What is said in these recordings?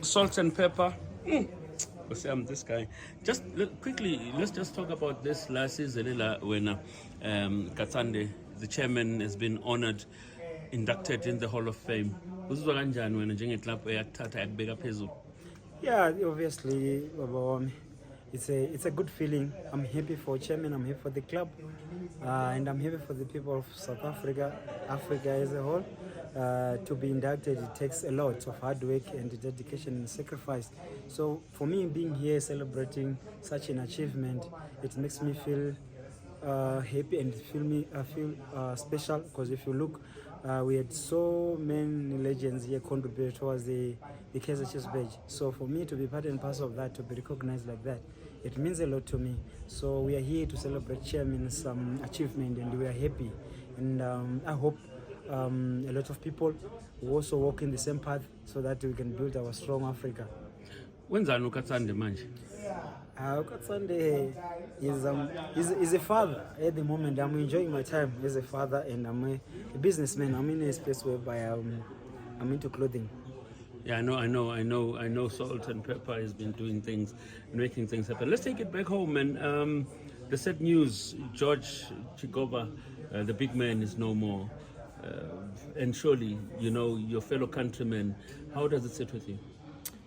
Salt and pepper. Say I'm this guy. Just quickly, let's just talk about this last season when Katsande, the chairman, has been honored, inducted in the Hall of Fame. Uzizwa kanjani wena njengeclub eyakuthatha yakubeka phezulu? Yeah, obviously, it's a good feeling. I'm happy for chairman. I'm happy for the club, and I'm happy for the people of South Africa, Africa as a whole. To be inducted, it takes a lot of hard work and dedication and sacrifice. So for me, being here celebrating such an achievement, it makes me feel happy and feel special, because if you look, we had so many legends here contribute towards the Kaizer Chiefs badge. So for me to be part and parcel of that, to be recognized like that, it means a lot to me. So we are here to celebrate chairman's achievement, and we are happy. And I hope a lot of people will also walk in the same path so that we can build our strong Africa. Wenzani uKatsande manje? Katsande is a father at the moment. I'm enjoying my time as a father, and I'm a businessman. I'm in a space whereby I'm into clothing. Yeah, I know. Salt and Pepper has been doing things, making things happen. Let's take it back home, and the sad news: George Choba, the big man, is no more. And surely, your fellow countrymen. How does it sit with you?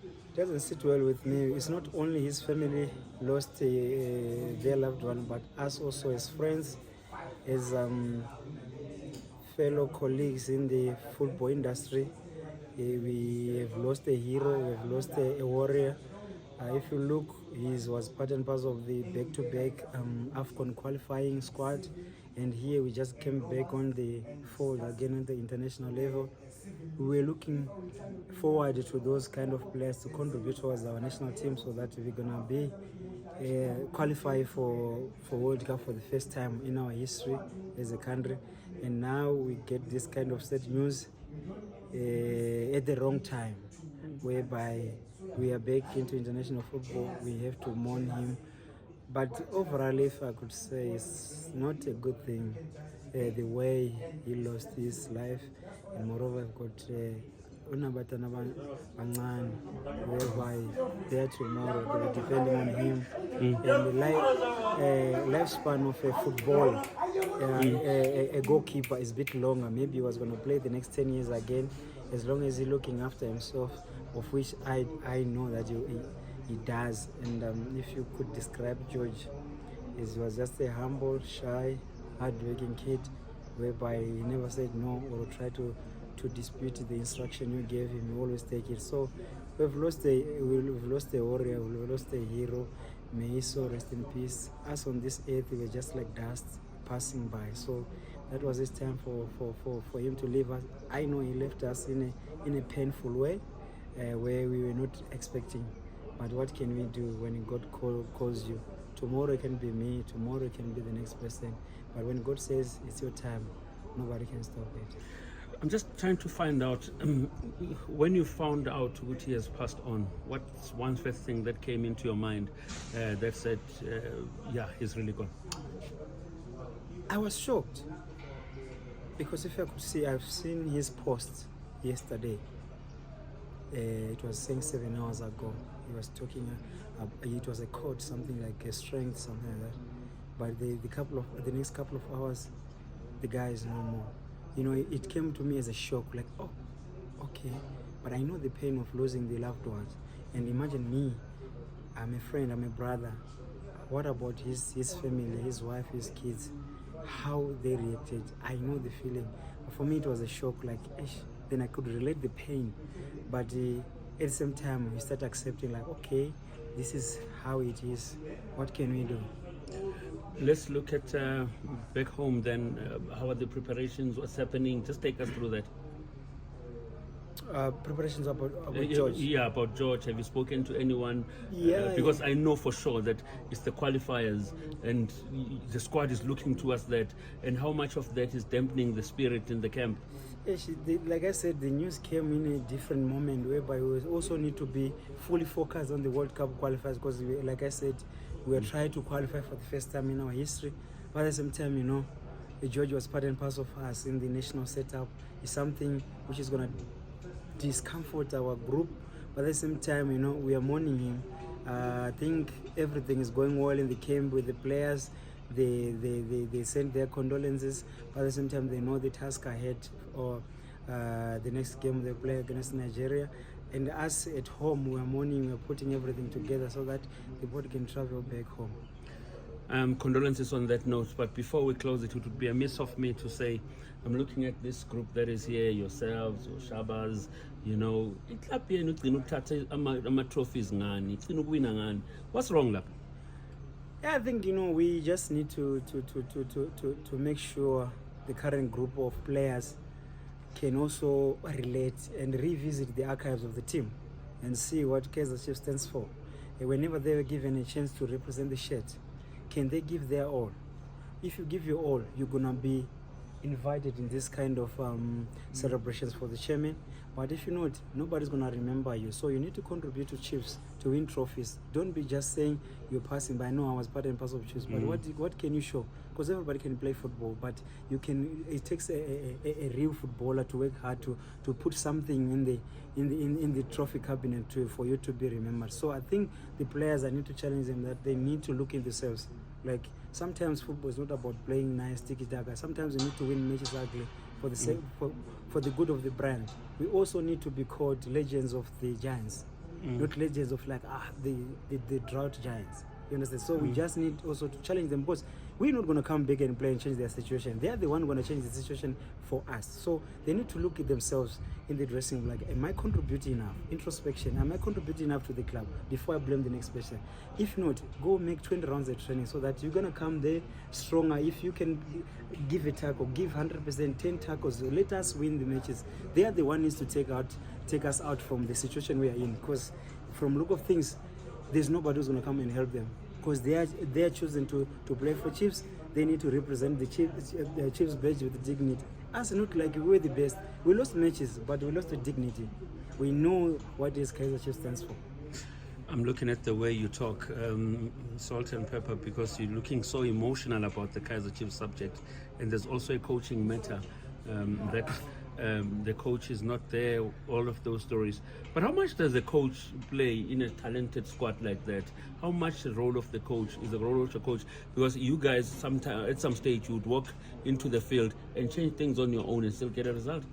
It doesn't sit well with me. It's not only his family lost their loved one, but us also as friends, as fellow colleagues in the football industry. We have lost a hero, we have lost a warrior. If you look, he was part and parcel of the back-to-back AFCON qualifying squad, and here we just came back on the fold again at the international level. We were looking forward to those kind of players to contribute towards our national team, so that we're gonna be qualify for World Cup for the first time in our history as a country. And now we get this kind of sad news at the wrong time, whereby we are back into international football. We have to mourn him. But overall, if I could say, it's not a good thing, the way he lost his life. And moreover, I've got Unabatana Bancane, whereby there tomorrow they will depend on him. And the lifespan of a footballer, a goalkeeper, is a bit longer. Maybe he was going to play the next 10 years again, as long as he's looking after himself, of which I know that he does. And if you could describe George, he was just a humble, shy, hard-working kid, whereby he never said no or tried to dispute the instruction you gave him. He always take it. So we've lost a warrior, we've lost a hero. May he so rest in peace. Us on this earth, we were just like dust passing by. So that was his time for him to leave us. I know he left us in a painful way, where we were not expecting. But what can we do when God calls you? Tomorrow it can be me, tomorrow it can be the next person. But when God says it's your time, nobody can stop it. I'm just trying to find out, when you found out that he has passed on, what's one first thing that came into your mind that said, yeah, he's really gone? I was shocked, because if I could see, I've seen his post yesterday. It was saying 7 hours ago. He was talking, it was a quote, something like a strength, something like that. But the next couple of hours, the guy is no more. It came to me as a shock, like, oh, okay. But I know the pain of losing the loved ones. And imagine me, I'm a friend, I'm a brother. What about his family, his wife, his kids? How they reacted? I know the feeling. For me, it was a shock, like, then I could relate the pain. But at the same time, we start accepting, like, okay, this is how it is. What can we do? Let's look at back home then. How are the preparations? What's happening? Just take us through that. Preparations about George? Yeah, about George. Have you spoken to anyone? Yeah. Because I know for sure that it's the qualifiers and the squad is looking towards that. And how much of that is dampening the spirit in the camp? Like I said, the news came in a different moment, whereby we also need to be fully focused on the World Cup qualifiers, because like I said, we are trying to qualify for the first time in our history. But at the same time, George was part and parcel of us in the national setup. It's something which is going to discomfort our group, But at the same time, you know, we are mourning him. I think everything is going well in the camp with the players. They send their condolences, but at the same time they know the task ahead, or the next game they play against Nigeria. And us at home, we are mourning, we are putting everything together so that the board can travel back home. Condolences on that note, but before we close it would be amiss of me to say, I'm looking at this group that is here, yourselves, your Shabas, you know, trophies ngani. What's wrong, lapha? Yeah, I think, you know, we just need to make sure the current group of players can also relate and revisit the archives of the team and see what Kaizer Chiefs stands for. And whenever they were given a chance to represent the shirt, can they give their all? If you give your all, you're gonna be invited in this kind of celebrations for the chairman. But if you're not, nobody's gonna remember you. So you need to contribute to Chiefs to win trophies. Don't be just saying you're passing by. No, I was part and parcel of Chiefs. But what can you show? Because everybody can play football, but you can. It takes a real footballer to work hard to put something in the trophy cabinet for you to be remembered. So I think the players, I need to challenge them that they need to look in themselves. Like, sometimes football is not about playing nice tiki-taka. Sometimes you need to win matches ugly for the sake, for the good of the brand. We also need to be called legends of the giants, not legends of like the drought giants. You understand? So we just need also to challenge them, because we're not going to come back and play and change their situation. They are the one going to change the situation for us. So they need to look at themselves in the dressing room, like, am I contributing enough? Introspection, am I contributing enough to the club before I blame the next person? If not, go make 20 rounds of training so that you're going to come there stronger. If you can give a tackle, give 100%, 10 tackles, let us win the matches. They are the one needs to take us out from the situation we are in, because from look of things, there's nobody who's going to come and help them, because they are choosing to play for Chiefs. They need to represent the Chiefs badge with dignity. Us, not like we're the best. We lost matches, but we lost the dignity. We know what this Kaizer Chiefs stands for. I'm looking at the way you talk, salt and pepper, because you're looking so emotional about the Kaizer Chiefs subject, and there's also a coaching matter that the coach is not there, all of those stories. But how much does the coach play in a talented squad like that? How much the role of the coach is the role of the coach? Because you guys, sometimes at some stage, you would walk into the field and change things on your own and still get a result.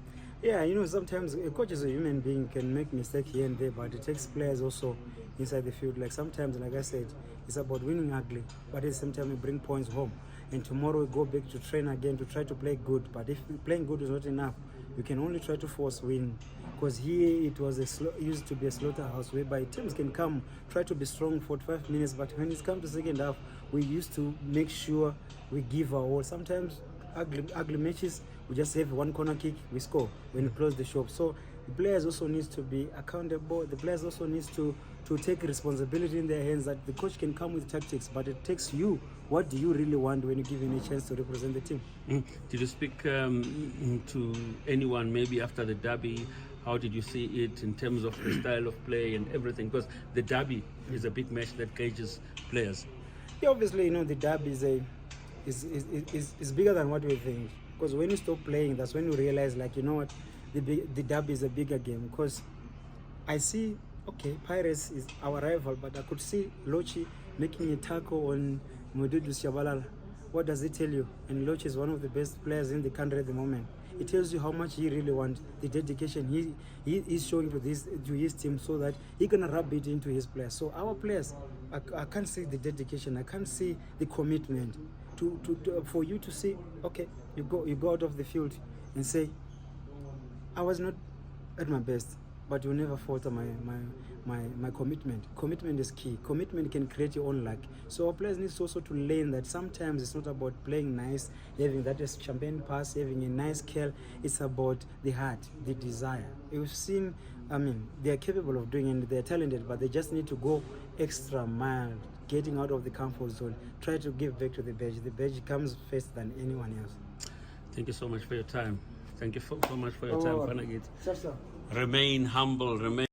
Yeah, you know, sometimes a coach is a human being, can make mistakes here and there, but it takes players also inside the field. Like sometimes, like I said, it's about winning ugly, but at the same time we bring points home. And tomorrow we go back to train again to try to play good. But if playing good is not enough, you can only try to force win. Because here it was used to be a slaughterhouse whereby teams can come, try to be strong for 45 minutes, but when it comes to second half, we used to make sure we give our all. Sometimes ugly matches, we just have one corner kick, we score when we close the shop. So the players also needs to be accountable. The players also needs to take responsibility in their hands, that the coach can come with tactics, but it takes you. What do you really want when you give him a chance to represent the team? Did you speak to anyone maybe after the derby? How did you see it in terms of the style of play and everything? Because the derby is a big match that gauges players. Yeah, obviously, you know, the derby is bigger than what we think. Because when you stop playing, that's when you realize, like, you know what, the derby is a bigger game. Because I see, okay, Pirates is our rival, but I could see Lochi making a tackle on Mududu Shabalala. What does it tell you? And Lochi is one of the best players in the country at the moment. It tells you how much he really wants, the dedication he is showing to his team, so that he's gonna rub it into his players. So our players, I can't see the dedication, I can't see the commitment for you to see, okay, you go out of the field and say, I was not at my best, but you never falter my commitment. Commitment is key. Commitment can create your own luck. So our players need also to learn that sometimes it's not about playing nice, having that champagne pass, having a nice kill. It's about the heart, the desire. You've seen, I mean, they're capable of doing it, they're talented, but they just need to go extra mile, getting out of the comfort zone, try to give back to the badge. The badge comes first than anyone else. Thank you so much for your time. Thank you so much for your time, Panagit. Sure. Remain humble, remain